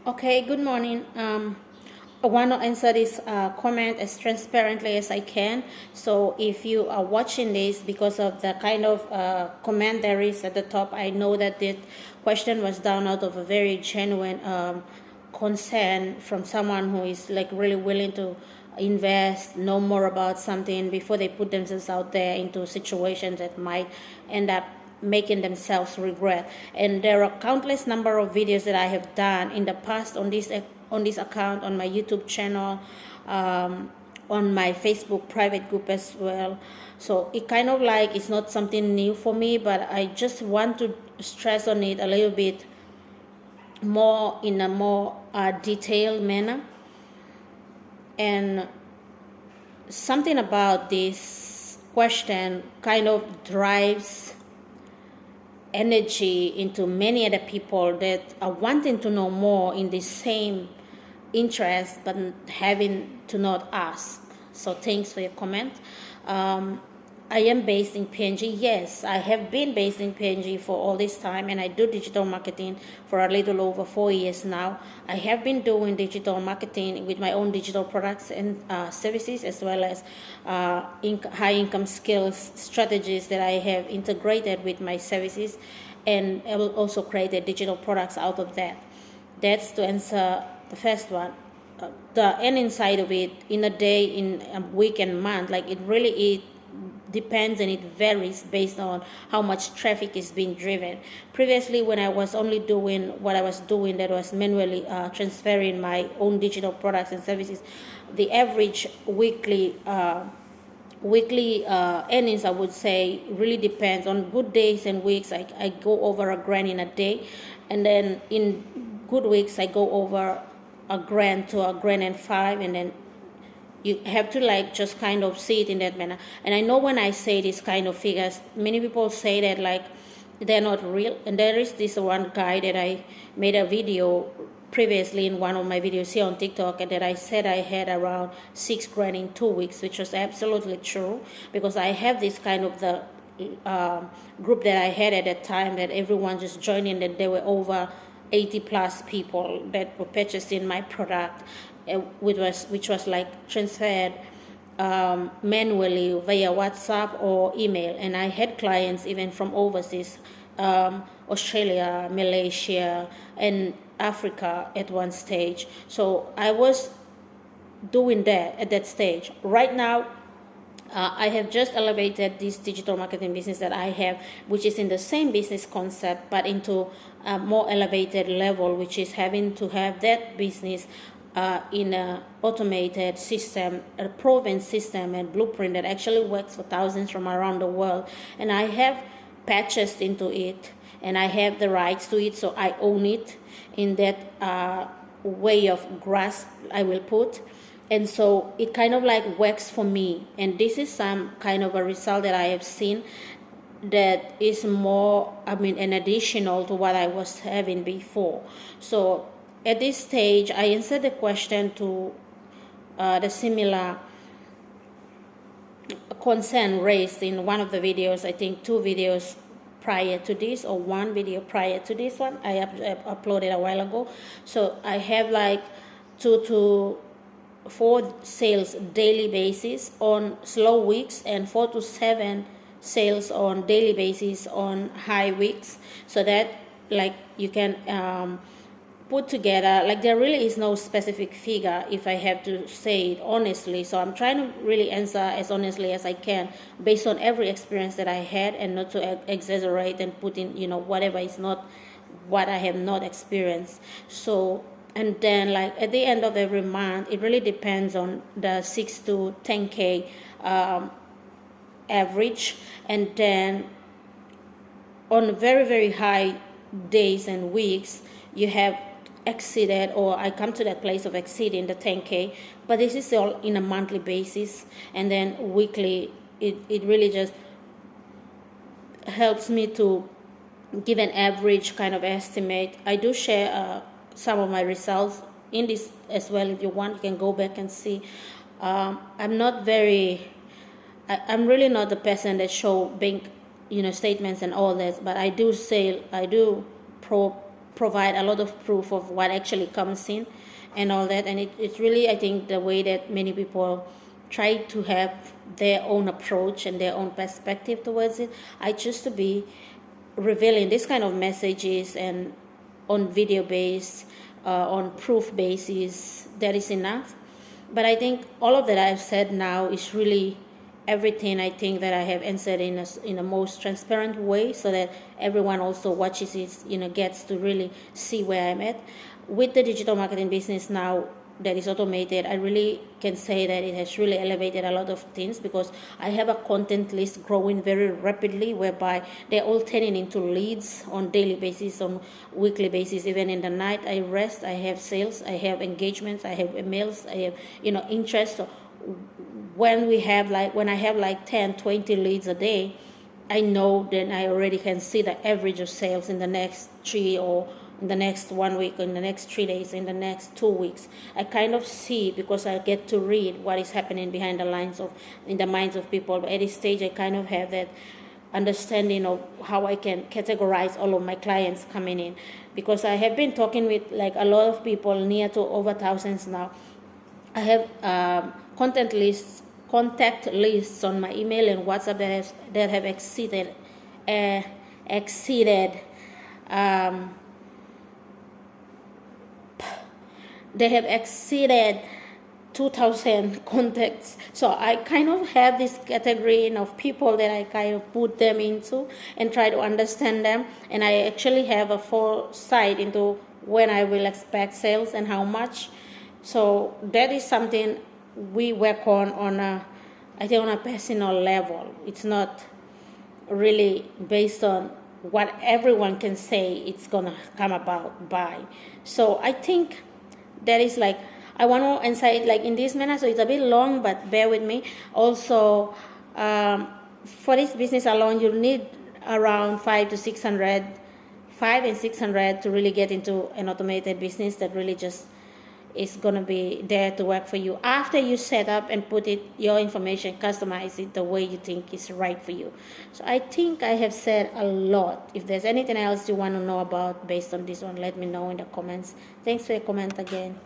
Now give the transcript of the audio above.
Okay, good morning. I want to answer this comment as transparently as I can. So, if you are watching this because of the kind of comment there is at the top, I know that this question was done out of a very genuine concern from someone who is like really willing to invest, know more about something before they put themselves out there into situations that might end up making themselves regret. And there are countless number of videos that I have done in the past on this account, on my YouTube channel, on my Facebook private group as well. So it kind of like it's not something new for me, but I just want to stress on it a little bit more in a more detailed manner. And something about this question kind of drives energy into many other people that are wanting to know more in the same interest but having to not ask. So thanks for your comment. I am based in PNG. Yes, I have been based in PNG for all this time, and I do digital marketing for a little over 4 years now. I have been doing digital marketing with my own digital products and services, as well as high income skills strategies that I have integrated with my services, and I will also create digital products out of that. That's to answer the first one. The end side of it, in a day, in a week and month, like it depends, and it varies based on how much traffic is being driven. Previously, when I was only doing what I was doing, that was manually transferring my own digital products and services, the average weekly earnings, I would say, really depends. On good days and weeks, I go over a grand in a day, and then in good weeks I go over a grand to a grand and five, and then you have to like just kind of see it in that manner. And I know when I say these kind of figures, many people say that like they're not real. And there is this one guy that I made a video previously in one of my videos here on TikTok, and that I said I had around 6 grand in 2 weeks, which was absolutely true, because I have this kind of the group that I had at that time, that everyone just joined in, that there were over 80 plus people that were purchasing my product, which was like transferred manually via WhatsApp or email. And I had clients even from overseas, Australia, Malaysia, and Africa at one stage. So I was doing that at that stage. Right now, I have just elevated this digital marketing business that I have, which is in the same business concept, but into a more elevated level, which is having to have that business in an automated system, a proven system and blueprint that actually works for thousands from around the world. And I have patches into it, and I have the rights to it, so I own it in that way of grasp, I will put. And so it kind of like works for me, and this is some kind of a result that I have seen that is more, an additional to what I was having before. So at this stage, I answered the question to the similar concern raised in one of the videos, I think 2 videos prior to this, or 1 video prior to this one I uploaded a while ago. So I have like 2 to 4 sales daily basis on slow weeks, and 4 to 7 sales on daily basis on high weeks, so that like you can put together, like there really is no specific figure if I have to say it honestly. So I'm trying to really answer as honestly as I can based on every experience that I had, and not to exaggerate and put in whatever is not what I have not experienced. So, and then like at the end of every month, it really depends on the 6 to 10K average. And then on very very high days and weeks, you have exceeded, or I come to that place of exceeding the 10K, but this is all in a monthly basis. And then weekly, it really just helps me to give an average kind of estimate. I do share some of my results in this as well. If you want, you can go back and see. I'm not very, I'm really not the person that show bank statements and all this, but I do say, I do provide a lot of proof of what actually comes in and all that. And it's really, I think, the way that many people try to have their own approach and their own perspective towards it. I choose to be revealing this kind of messages and on video base, on proof basis. That is enough. But I think all of that I've said now is really everything. I think that I have answered in a most transparent way, so that everyone also watches it, gets to really see where I'm at. With the digital marketing business now that is automated, I really can say that it has really elevated a lot of things, because I have a content list growing very rapidly, whereby they're all turning into leads on daily basis, on weekly basis. Even in the night I rest, I have sales, I have engagements, I have emails, I have interest. So when I have like 10, 20 leads a day, I know then I already can see the average of sales in the next 3, or in the next 1 week, or in the next 3 days, in the next 2 weeks. I kind of see, because I get to read what is happening behind the lines in the minds of people. But at this stage, I kind of have that understanding of how I can categorize all of my clients coming in, because I have been talking with like a lot of people, near to over thousands now. I have contact lists on my email and WhatsApp that have exceeded they have exceeded 2,000 contacts. So I kind of have this category of people that I kind of put them into and try to understand them. And I actually have a foresight into when I will expect sales and how much. So that is something we work on a personal level. It's not really based on what everyone can say it's gonna come about by. So I think that is like, I want to answer it like in this manner, so it's a bit long, but bear with me. Also, for this business alone, you'll need around 5 and 600 to really get into an automated business that really just is going to be there to work for you after you set up and put your information, customize it the way you think is right for you. So I think I have said a lot. If there's anything else you want to know about based on this one, let me know in the comments. Thanks for your comment again.